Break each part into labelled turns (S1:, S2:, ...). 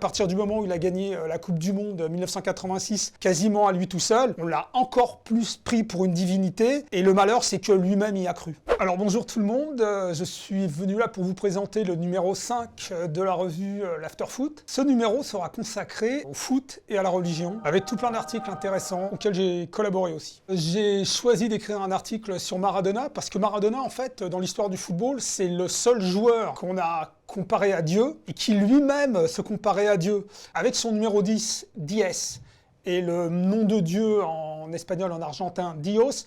S1: partir du moment où il a gagné la Coupe du Monde 1986, quasiment à lui tout seul, on l'a encore plus pris pour une divinité, et le malheur, c'est que lui-même y a cru. Alors bonjour tout le monde, je suis venu là pour vous présenter le numéro 5 de la revue l'Afterfoot. Ce numéro sera consacré au foot et à la religion, avec tout plein d'articles intéressants auxquels j'ai collaboré aussi. J'ai choisi d'écrire un article sur Maradona, parce que Maradona, en fait, dans l'histoire du football, c'est le seul joueur qu'on a comparé à Dieu, et qui lui-même se comparait à Dieu, avec son numéro 10, Diez, et le nom de Dieu en espagnol, en argentin, Dios.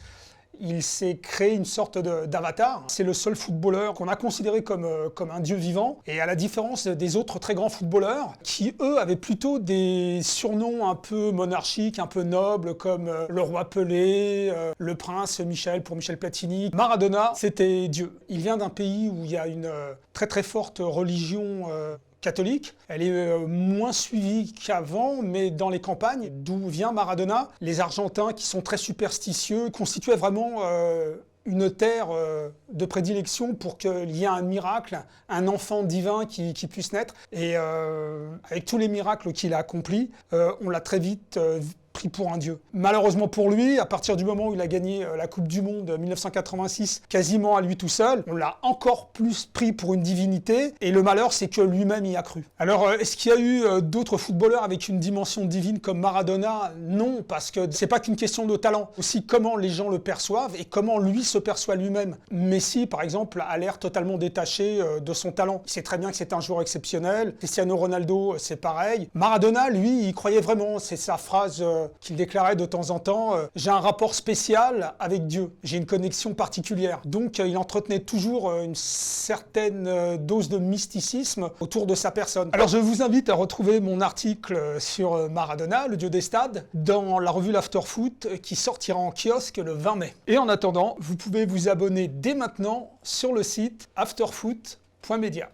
S1: Il s'est créé une sorte d'avatar. C'est le seul footballeur qu'on a considéré comme un dieu vivant. Et à la différence des autres très grands footballeurs, qui eux avaient plutôt des surnoms un peu monarchiques, un peu nobles, comme le roi Pelé, le prince Michel pour Michel Platini. Maradona, c'était Dieu. Il vient d'un pays où il y a une très très forte religion catholique. Elle est moins suivie qu'avant, mais dans les campagnes, d'où vient Maradona, les Argentins, qui sont très superstitieux, constituaient vraiment une terre de prédilection pour qu'il y ait un miracle, un enfant divin qui puisse naître. Et avec tous les miracles qu'il a accomplis, on l'a très vite pris pour un dieu. Malheureusement pour lui, à partir du moment où il a gagné la Coupe du Monde 1986, quasiment à lui tout seul, on l'a encore plus pris pour une divinité, et le malheur, c'est que lui-même y a cru. Alors, est-ce qu'il y a eu d'autres footballeurs avec une dimension divine comme Maradona? Non, parce que c'est pas qu'une question de talent, aussi comment les gens le perçoivent et comment lui se perçoit lui-même. Messi, par exemple, a l'air totalement détaché de son talent. Il sait très bien que c'est un joueur exceptionnel. Cristiano Ronaldo, c'est pareil. Maradona, lui, il croyait vraiment, c'est sa phrase qu'il déclarait de temps en temps, j'ai un rapport spécial avec Dieu, j'ai une connexion particulière. Donc il entretenait toujours une certaine dose de mysticisme autour de sa personne. Alors je vous invite à retrouver mon article sur Maradona, le dieu des stades, dans la revue l'Afterfoot, qui sortira en kiosque le 20 mai. Et en attendant, vous pouvez vous abonner dès maintenant sur le site afterfoot.media.